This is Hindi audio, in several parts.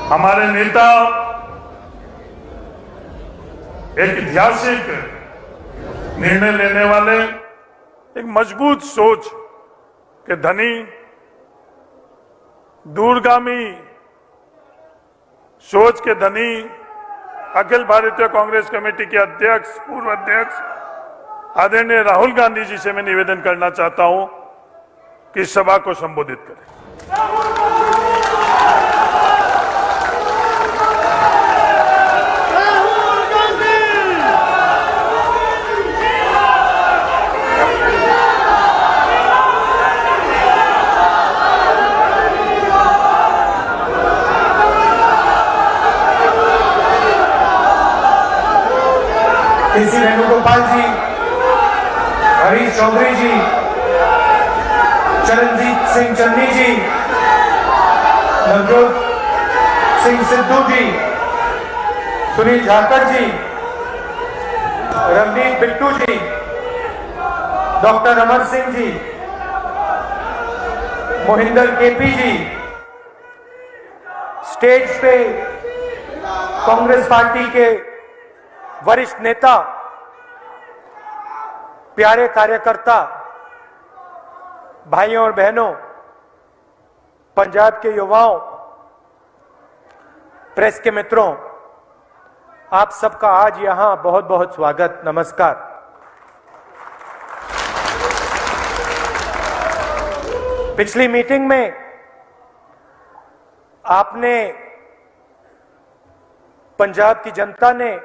हमारे नेता एक ऐतिहासिक निर्णय लेने वाले, एक मजबूत सोच के धनी, दूरगामी सोच के धनी, अखिल भारतीय कांग्रेस कमेटी के अध्यक्ष, पूर्व अध्यक्ष आदरणीय राहुल गांधी जी से मैं निवेदन करना चाहता हूं कि इस सभा को संबोधित करें। केसी वेणुगोपाल जी, हरीश चौधरी जी, चरणजीत सिंह चन्नी जी, नवजोत सिंह सिद्धू जी, सुनील जाखड़ जी, रवनीत बिट्टू जी, डॉक्टर अमर सिंह जी, मोहिंदर केपी जी, स्टेज पे कांग्रेस पार्टी के वरिष्ठ नेता, प्यारे कार्यकर्ता, भाइयों और बहनों, पंजाब के युवाओं, प्रेस के मित्रों, आप सबका आज यहां बहुत बहुत स्वागत, नमस्कार। पिछली मीटिंग में आपने, पंजाब की जनता ने,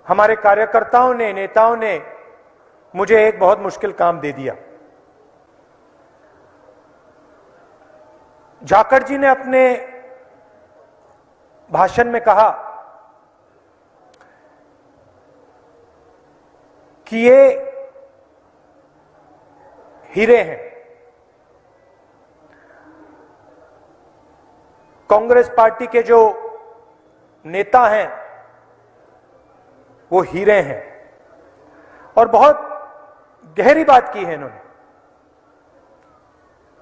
हमारे कार्यकर्ताओं ने, नेताओं ने मुझे एक बहुत मुश्किल काम दे दिया। जाखड़ जी ने अपने भाषण में कहा कि ये हीरे हैं। कांग्रेस पार्टी के जो नेता हैं वो हीरे हैं, और बहुत गहरी बात की है इन्होंने।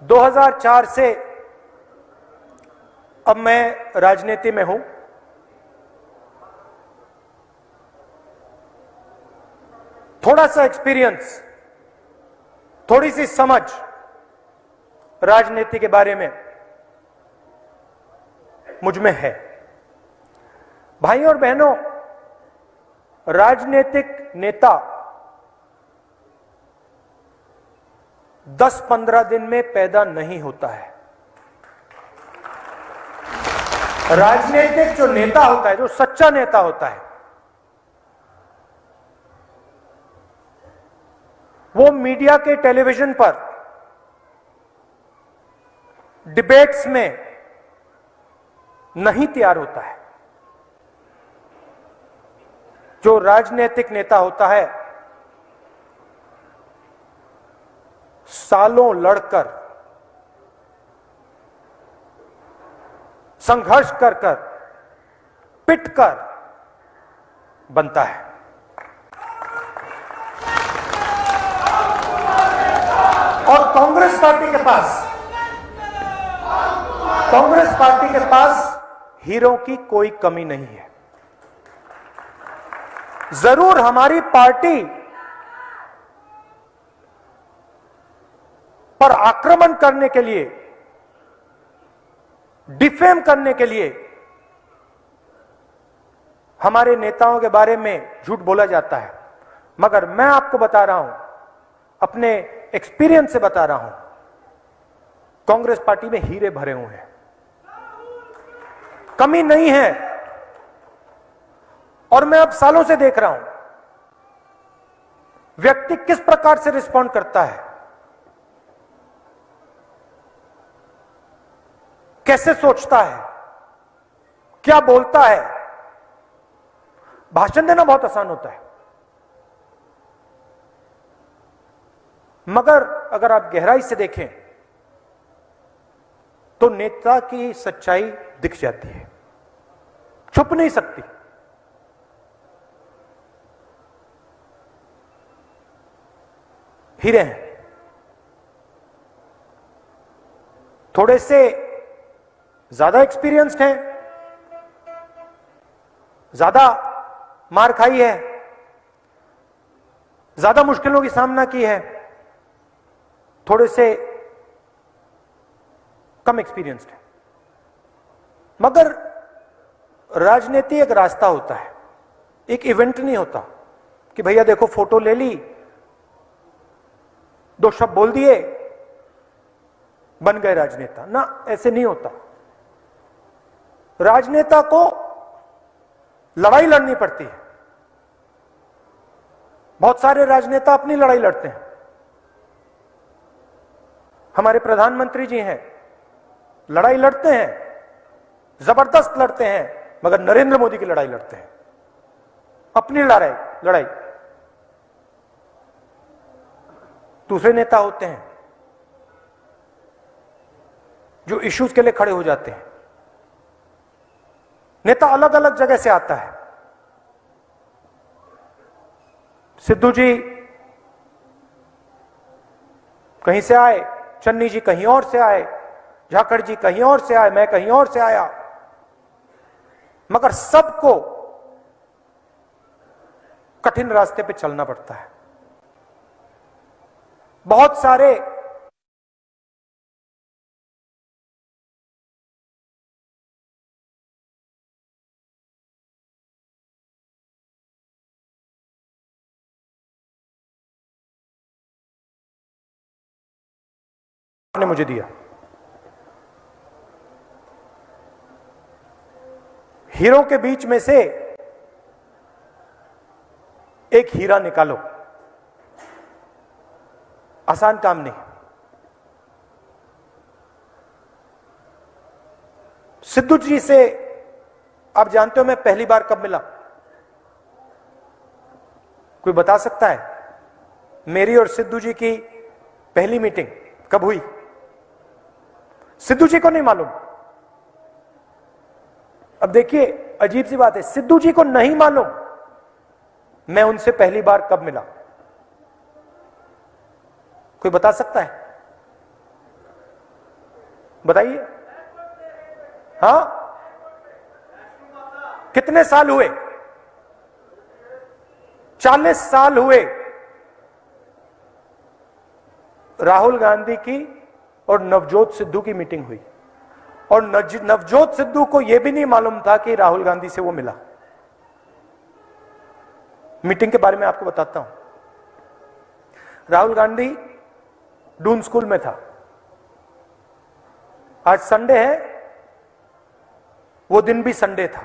2004 से अब मैं राजनीति में हूं। थोड़ा सा एक्सपीरियंस, थोड़ी सी समझ राजनीति के बारे में मुझ में है। भाइयों और बहनों, राजनीतिक नेता 10-15 दिन में पैदा नहीं होता है। राजनीतिक जो नेता होता है, जो सच्चा नेता होता है, वो मीडिया के, टेलीविजन पर, डिबेट्स में नहीं तैयार होता है। जो राजनीतिक नेता होता है, सालों लड़कर, संघर्ष कर कर, पिटकर बनता है। और कांग्रेस पार्टी के पास हीरों की कोई कमी नहीं है। जरूर हमारी पार्टी पर आक्रमण करने के लिए, डिफेम करने के लिए हमारे नेताओं के बारे में झूठ बोला जाता है, मगर मैं आपको बता रहा हूं, अपने एक्सपीरियंस से बता रहा हूं, कांग्रेस पार्टी में हीरे भरे हुए हैं, कमी नहीं है। और मैं अब सालों से देख रहा हूं व्यक्ति किस प्रकार से रिस्पॉन्ड करता है, कैसे सोचता है, क्या बोलता है। भाषण देना बहुत आसान होता है, मगर अगर आप गहराई से देखें तो नेता की सच्चाई दिख जाती है, छुप नहीं सकती। हीरे हैं। थोड़े से ज्यादा एक्सपीरियंस्ड हैं, ज्यादा मार खाई है, ज्यादा मुश्किलों की सामना की है, थोड़े से कम एक्सपीरियंस्ड है। मगर राजनीति एक रास्ता होता है, एक इवेंट नहीं होता कि भैया देखो फोटो ले ली, दो शब्द बोल दिए, बन गए राजनेता। ना, ऐसे नहीं होता। राजनेता को लड़ाई लड़नी पड़ती है। बहुत सारे राजनेता अपनी लड़ाई लड़ते हैं। हमारे प्रधानमंत्री जी हैं, लड़ाई लड़ते हैं, जबरदस्त लड़ते हैं, मगर नरेंद्र मोदी की लड़ाई लड़ते हैं, अपनी लड़ाई। दूसरे नेता होते हैं जो इश्यूज के लिए खड़े हो जाते हैं। नेता अलग अलग जगह से आता है। सिद्धू जी कहीं से आए, चन्नी जी कहीं और से आए, झाकड़ जी कहीं और से आए, मैं कहीं और से आया, मगर सबको कठिन रास्ते पे चलना पड़ता है। बहुत सारे ने मुझे दिया। हीरो के बीच में से एक हीरा निकालो, आसान काम नहीं। सिद्धू जी से आप जानते हो मैं पहली बार कब मिला? कोई बता सकता है? मेरी और सिद्धू जी की पहली मीटिंग कब हुई? सिद्धू जी को नहीं मालूम। अब देखिए, अजीब सी बात है, सिद्धू जी को नहीं मालूम मैं उनसे पहली बार कब मिला। कोई बता सकता है? बताइए। हाँ, कितने साल हुए? 40 साल हुए राहुल गांधी की और नवजोत सिद्धू की मीटिंग हुई, और नवजोत सिद्धू को यह भी नहीं मालूम था कि राहुल गांधी से वो मिला। मीटिंग के बारे में आपको बताता हूं। राहुल गांधी डून स्कूल में था। आज संडे है, वो दिन भी संडे था।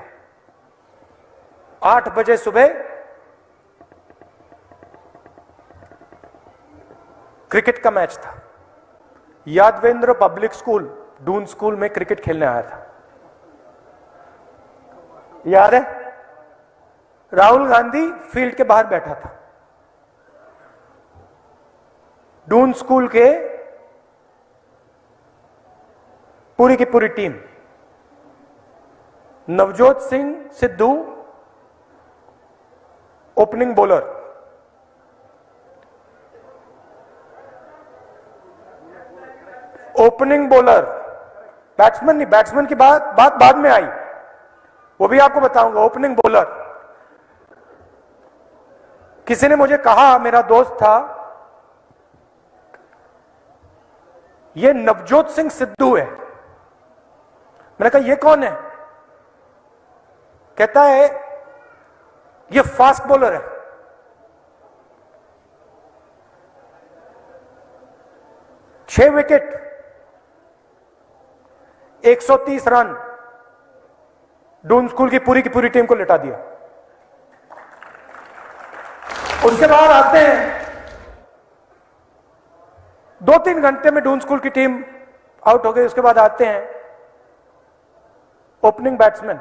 8 बजे सुबह क्रिकेट का मैच था। Yadavindra public school Doon school में क्रिकेट खेलने आया था। याद है? राहुल गांधी फील्ड के बाहर बैठा था। डून स्कूल के पूरी की पूरी team, Navjot Singh Sidhu opening bowler, batsman नहीं, बैट्समैन की बात बाद में आई, वो भी आपको बताऊंगा। ओपनिंग बॉलर, किसी ने मुझे कहा, मेरा दोस्त था, ये नवजोत सिंह सिद्धू है। मैंने कहा ये कौन है? कहता है ये फास्ट बॉलर है। छह विकेट, 130 रन, डून स्कूल की पूरी टीम को लिटा दिया। उसके बाद आते हैं, 2-3 घंटे में डून स्कूल की टीम आउट हो गई। उसके बाद आते हैं ओपनिंग बैट्समैन।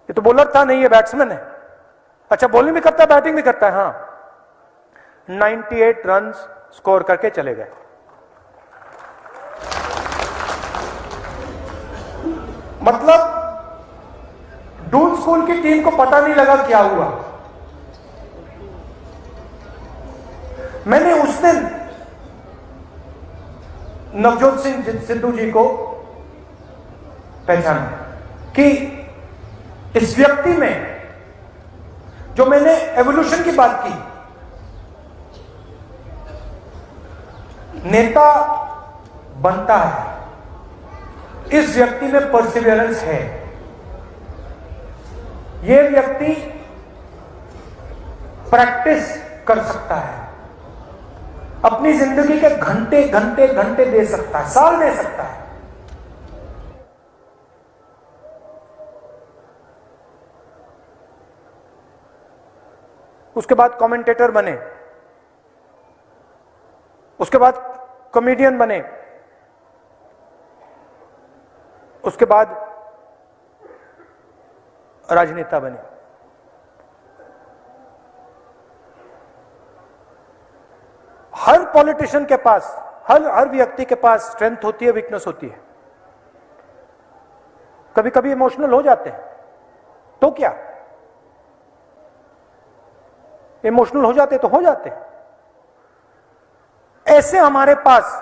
ये तो बॉलर था नहीं, ये बैट्समैन है। अच्छा, बॉलिंग भी करता है, बैटिंग भी करता है। हाँ, 98 रन स्कोर करके चले गए। मतलब डून स्कूल की टीम को पता नहीं लगा क्या हुआ। मैंने उस दिन नवजोत सिंह सिद्धू जी को पहचाना कि इस व्यक्ति में, जो मैंने एवोल्यूशन की बात की, नेता बनता है, इस व्यक्ति में परसिवियरेंस है। यह व्यक्ति प्रैक्टिस कर सकता है, अपनी जिंदगी के घंटे घंटे घंटे दे सकता है, साल दे सकता है। उसके बाद कमेंटेटर बने, उसके बाद कॉमेडियन बने, उसके बाद राजनेता बने। हर पॉलिटिशियन के पास, हर व्यक्ति के पास स्ट्रेंथ होती है, वीकनेस होती है। कभी कभी इमोशनल हो जाते हैं, तो क्या, इमोशनल हो जाते तो हो जाते हैं। ऐसे हमारे पास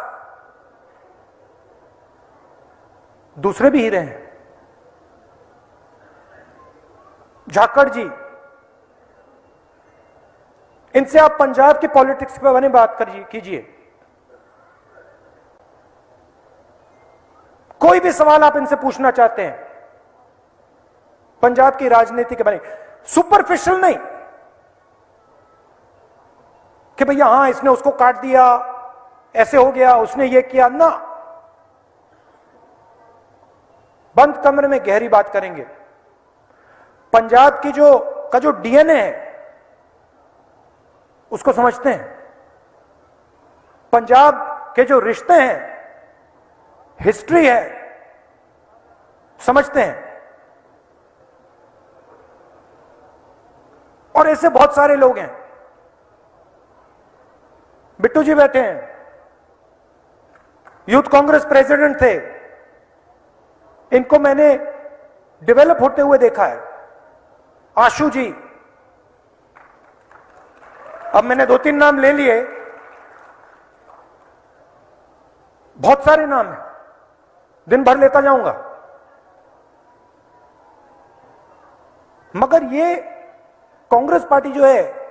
दूसरे भी हीरे हैं। झाकड़ जी, इनसे आप पंजाब की पॉलिटिक्स के बारे में बात कीजिए, कोई भी सवाल आप इनसे पूछना चाहते हैं पंजाब की राजनीति के बारे में, सुपरफिशियल नहीं कि भैया हां इसने उसको काट दिया, ऐसे हो गया, उसने ये किया ना। बंद कमरे में गहरी बात करेंगे। पंजाब की जो डीएनए है उसको समझते हैं। पंजाब के जो रिश्ते हैं, हिस्ट्री है, समझते हैं। और ऐसे बहुत सारे लोग हैं। बिट्टू जी बैठे हैं, यूथ कांग्रेस प्रेसिडेंट थे, इनको मैंने डेवलप होते हुए देखा है। आशु जी, अब मैंने 2-3 नाम ले लिए, बहुत सारे नाम हैं, दिन भर लेता जाऊंगा। मगर ये कांग्रेस पार्टी जो है,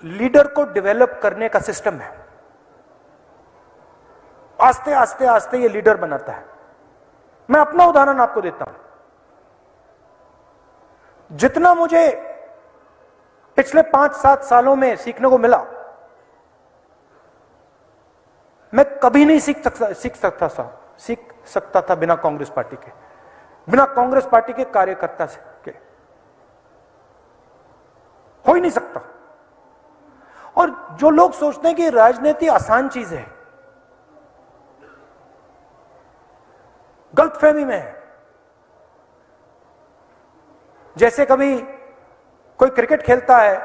लीडर को डेवलप करने का सिस्टम है। आस्ते आस्ते आस्ते ये लीडर बनाता है। मैं अपना उदाहरण आपको देता हूं। जितना मुझे पिछले 5-7 सालों में सीखने को मिला, मैं कभी नहीं सीख सकता था बिना कांग्रेस पार्टी के, बिना कांग्रेस पार्टी के कार्यकर्ता से के हो ही नहीं सकता। और जो लोग सोचते हैं कि राजनीति आसान चीज है, गलतफहमी में है। जैसे कभी कोई क्रिकेट खेलता है,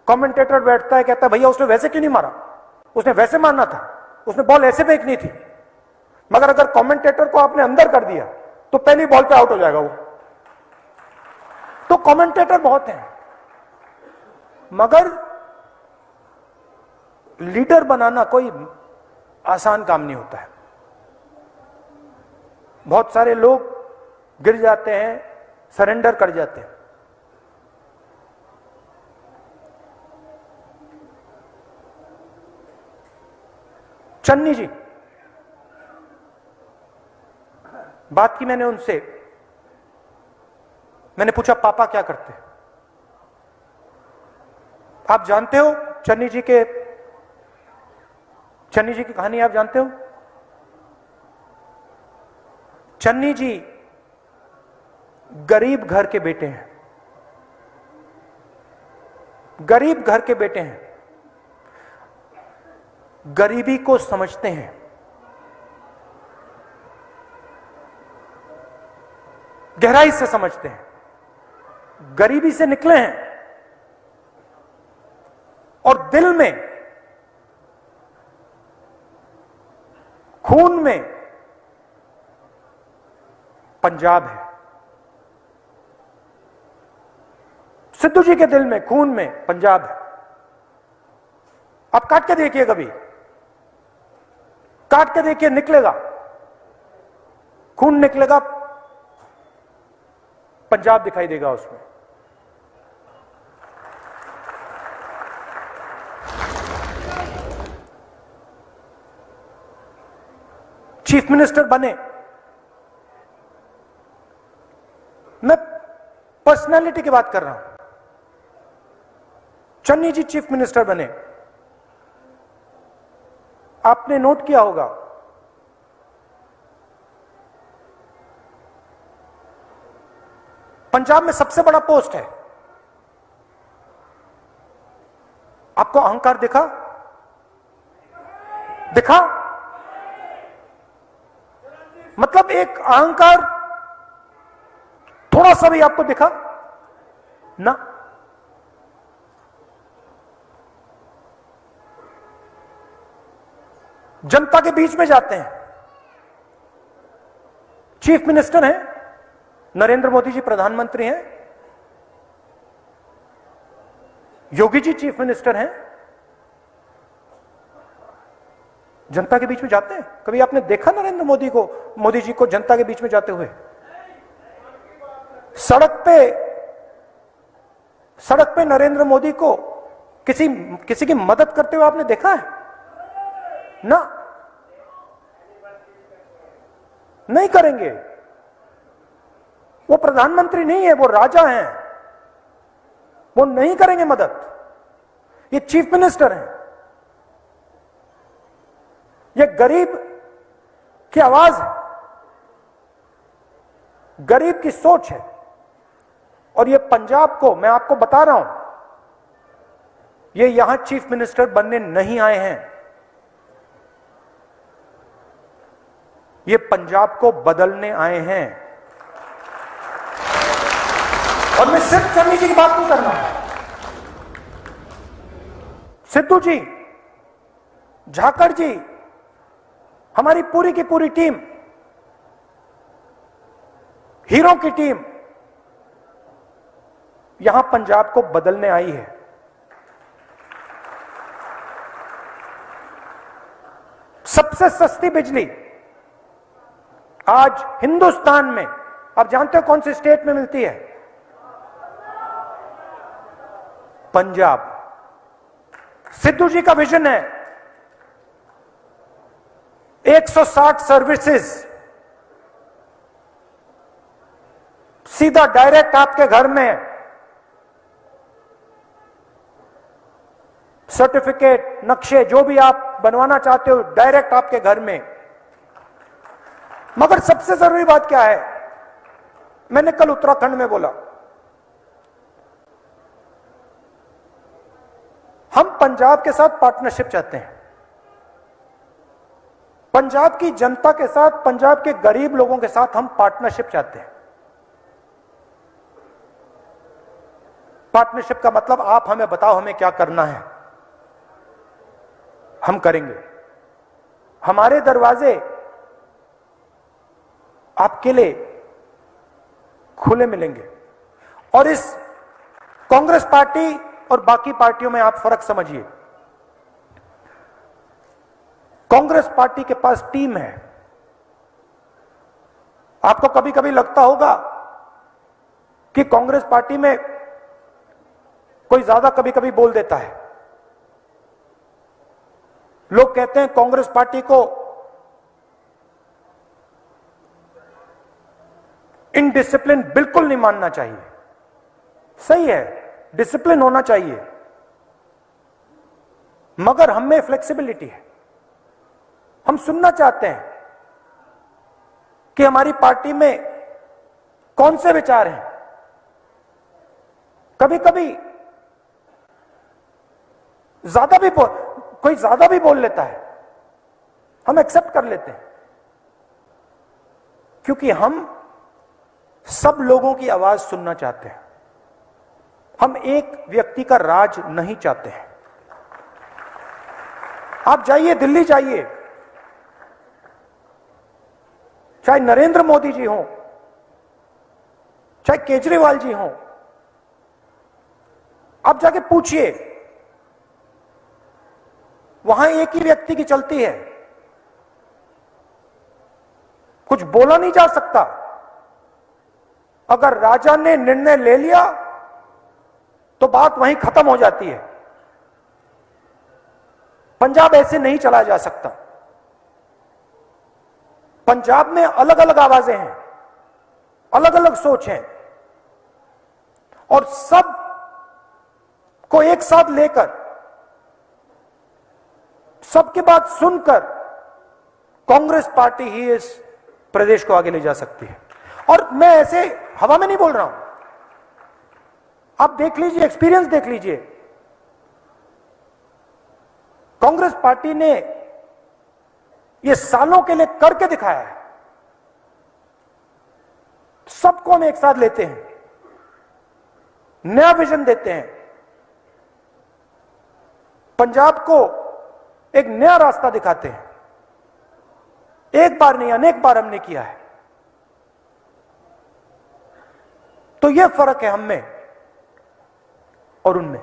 कमेंटेटर बैठता है, कहता है भैया उसने वैसे क्यों नहीं मारा, उसने वैसे मारना था, उसने बॉल ऐसे फेंकनी थी। मगर अगर कमेंटेटर को आपने अंदर कर दिया तो पहली बॉल पे आउट हो जाएगा वो। तो कमेंटेटर बहुत हैं, मगर लीडर बनाना कोई आसान काम नहीं होता है। बहुत सारे लोग गिर जाते हैं, सरेंडर कर जाते हैं। चन्नी जी, बात की मैंने उनसे, मैंने पूछा पापा क्या करते हैं। आप जानते हो चन्नी जी की कहानी आप जानते हो? चन्नी जी गरीब घर के बेटे हैं, गरीब घर के बेटे हैं, गरीबी को समझते हैं, गहराई से समझते हैं, गरीबी से निकले हैं और दिल में, खून में पंजाब है। सिद्धू जी के दिल में, खून में पंजाब है। आप काट के देखिए, कभी काट के देखिए, निकलेगा। खून निकलेगा, पंजाब दिखाई देगा उसमें। चीफ मिनिस्टर बने, मैं पर्सनालिटी की बात कर रहा हूं। चन्नी जी चीफ मिनिस्टर बने, आपने नोट किया होगा पंजाब में सबसे बड़ा पोस्ट है। आपको अहंकार दिखा? दिखा? मतलब एक अहंकार थोड़ा सा भी आपको दिखा ना? जनता के बीच में जाते हैं। चीफ मिनिस्टर हैं, नरेंद्र मोदी जी प्रधानमंत्री हैं, योगी जी चीफ मिनिस्टर हैं, जनता के बीच में जाते हैं। कभी आपने देखा नरेंद्र मोदी जी को जनता के बीच में जाते हुए? सड़क पे नरेंद्र मोदी को किसी की मदद करते हुए आपने देखा है ना? नहीं करेंगे। वो प्रधानमंत्री नहीं है, वो राजा हैं, वो नहीं करेंगे मदद। ये चीफ मिनिस्टर हैं, ये गरीब की आवाज है, गरीब की सोच है। और ये पंजाब को मैं आपको बता रहा हूं, ये यहां चीफ मिनिस्टर बनने नहीं आए हैं, ये पंजाब को बदलने आए हैं। और मैं सिर्फ चन्नी जी की बात नहीं कर रहा हूं, सिद्धू जी, झाकड़ जी, हमारी पूरी की पूरी टीम, हीरो की टीम यहां पंजाब को बदलने आई है। सबसे सस्ती बिजली आज हिंदुस्तान में, आप जानते हो कौन सी स्टेट में मिलती है? पंजाब। सिद्धू जी का विजन है 160 सर्विसेज सीधा डायरेक्ट आपके घर में, सर्टिफिकेट, नक्शे जो भी आप बनवाना चाहते हो डायरेक्ट आपके घर में। मगर सबसे जरूरी बात क्या है? मैंने कल उत्तराखंड में बोला, हम पंजाब के साथ पार्टनरशिप चाहते हैं, पंजाब की जनता के साथ, पंजाब के गरीब लोगों के साथ हम पार्टनरशिप चाहते हैं। पार्टनरशिप का मतलब आप हमें बताओ हमें क्या करना है, हम करेंगे। हमारे दरवाजे आपके लिए खुले मिलेंगे। और इस कांग्रेस पार्टी और बाकी पार्टियों में आप फर्क समझिए। कांग्रेस पार्टी के पास टीम है। आपको कभी कभी लगता होगा कि कांग्रेस पार्टी में कोई ज्यादा कभी कभी बोल देता है। लोग कहते हैं कांग्रेस पार्टी को इनडिसिप्लिन बिल्कुल नहीं मानना चाहिए। सही है, डिसिप्लिन होना चाहिए, मगर हम में फ्लेक्सिबिलिटी है। हम सुनना चाहते हैं कि हमारी पार्टी में कौन से विचार हैं। कभी कभी कोई ज्यादा भी बोल लेता है, हम एक्सेप्ट कर लेते हैं, क्योंकि हम सब लोगों की आवाज सुनना चाहते हैं। हम एक व्यक्ति का राज नहीं चाहते हैं। आप जाइए, दिल्ली जाइए, चाहे नरेंद्र मोदी जी हों, चाहे केजरीवाल जी हों, आप जाके पूछिए, वहां एक ही व्यक्ति की चलती है। कुछ बोला नहीं जा सकता। अगर राजा ने निर्णय ले लिया तो बात वहीं खत्म हो जाती है। पंजाब ऐसे नहीं चला जा सकता। पंजाब में अलग अलग आवाजें हैं, अलग अलग सोच हैं, और सब को एक साथ लेकर, सबकी बात सुनकर कांग्रेस पार्टी ही इस प्रदेश को आगे ले जा सकती है। और मैं ऐसे हवा में नहीं बोल रहा हूं, आप देख लीजिए, एक्सपीरियंस देख लीजिए। कांग्रेस पार्टी ने ये सालों के लिए करके दिखाया है। सबको हम एक साथ लेते हैं, नया विजन देते हैं, पंजाब को एक नया रास्ता दिखाते हैं। एक बार नहीं, अनेक बार हमने किया है। तो यह फर्क है हम में और उनमें।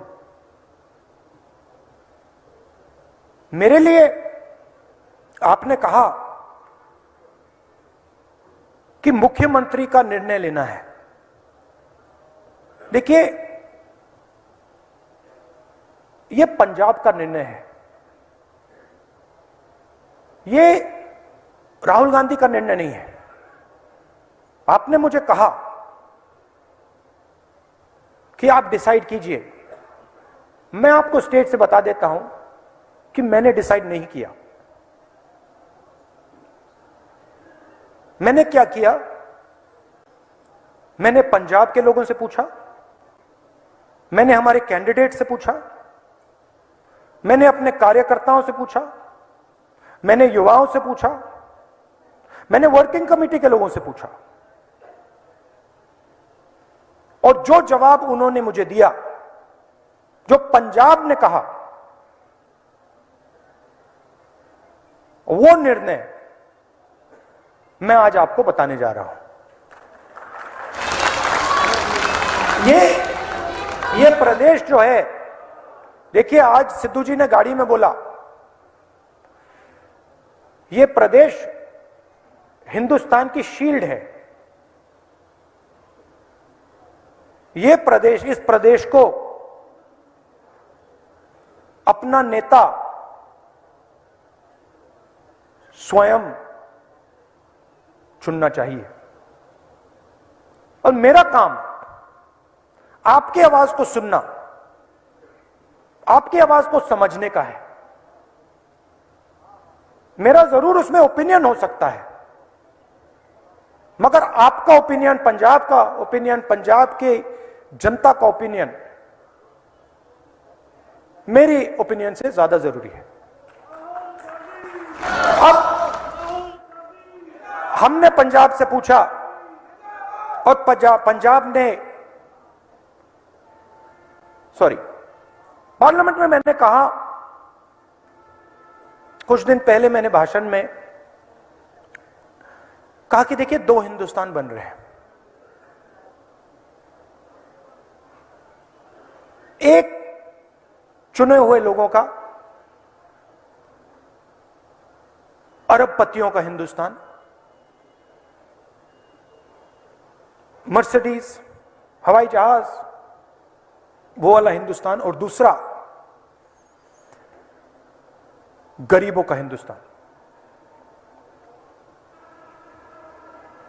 मेरे लिए आपने कहा कि मुख्यमंत्री का निर्णय लेना है। देखिए, यह पंजाब का निर्णय है, यह राहुल गांधी का निर्णय नहीं है। आपने मुझे कहा कि आप डिसाइड कीजिए। मैं आपको स्टेट से बता देता हूं कि मैंने डिसाइड नहीं किया। मैंने क्या किया? मैंने पंजाब के लोगों से पूछा, मैंने हमारे कैंडिडेट से पूछा, मैंने अपने कार्यकर्ताओं से पूछा, मैंने युवाओं से पूछा, मैंने वर्किंग कमेटी के लोगों से पूछा, और जो जवाब उन्होंने मुझे दिया, जो पंजाब ने कहा, वो निर्णय मैं आज आपको बताने जा रहा हूं। ये प्रदेश जो है, देखिए, आज सिद्धू जी ने गाड़ी में बोला, ये प्रदेश हिंदुस्तान की शील्ड है। ये प्रदेश, इस प्रदेश को अपना नेता स्वयं चुनना चाहिए। और मेरा काम आपकी आवाज को सुनना, आपकी आवाज को समझने का है। मेरा जरूर उसमें ओपिनियन हो सकता है, मगर आपका ओपिनियन, पंजाब का ओपिनियन, पंजाब के जनता का ओपिनियन मेरी ओपिनियन से ज्यादा जरूरी है। अब हमने पंजाब से पूछा, और पंजाब ने, पार्लियामेंट में मैंने कहा, कुछ दिन पहले मैंने भाषण में कहा कि देखिए, दो हिंदुस्तान बन रहे हैं। एक चुने हुए लोगों का, अरबपतियों का हिंदुस्तान, मर्सिडीज, हवाई जहाज, वो वाला हिंदुस्तान, और दूसरा गरीबों का हिंदुस्तान।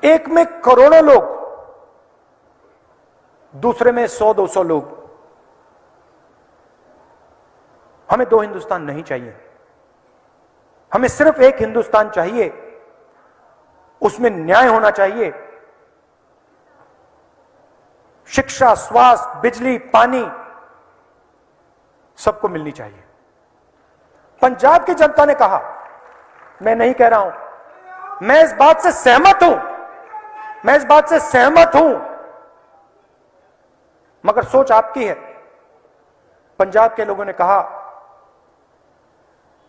एक में करोड़ों लोग, दूसरे में 100-200 लोग। हमें दो हिंदुस्तान नहीं चाहिए, हमें सिर्फ एक हिंदुस्तान चाहिए। उसमें न्याय होना चाहिए, शिक्षा, स्वास्थ्य, बिजली, पानी सबको मिलनी चाहिए। पंजाब की जनता ने कहा, मैं नहीं कह रहा हूं, मैं इस बात से सहमत हूं, मैं इस बात से सहमत हूं, मगर सोच आपकी है। पंजाब के लोगों ने कहा,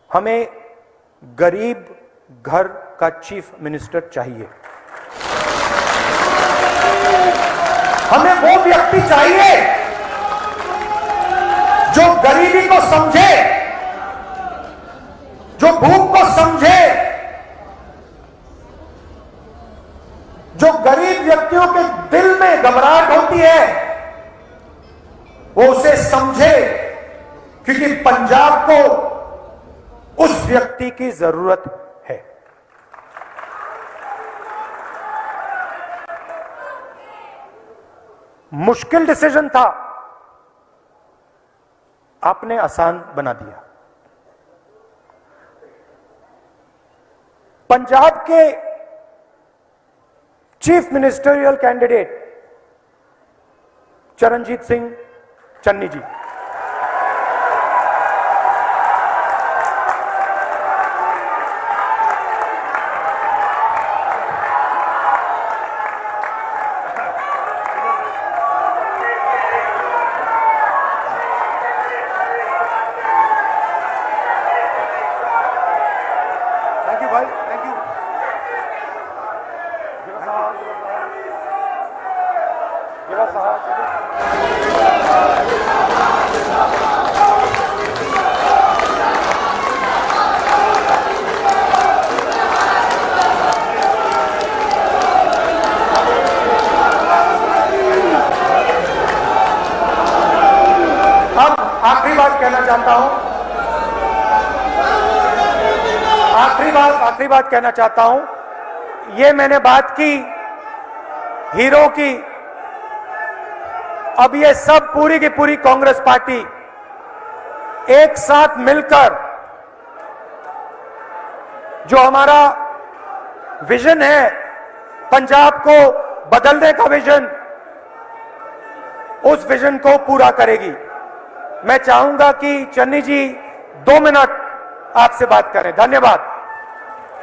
हमें गरीब घर का चीफ मिनिस्टर चाहिए। हमें वो व्यक्ति चाहिए जो गरीबी को समझे, जो भूख को समझे, समझे, क्योंकि पंजाब को उस व्यक्ति की जरूरत है। मुश्किल डिसीजन था, आपने आसान बना दिया। पंजाब के chief ministerial candidate Charanjit Singh Channi ji, thank you भाई, थैंक यू। अब आखिरी बात कहना चाहता हूं, आखिरी बात कहना चाहता हूं। ये मैंने बात की हीरो की, अब ये सब पूरी की पूरी कांग्रेस पार्टी एक साथ मिलकर जो हमारा विजन है, पंजाब को बदलने का विजन, उस विजन को पूरा करेगी। मैं चाहूंगा कि चन्नी जी 2 मिनट आपसे बात करें। धन्यवाद।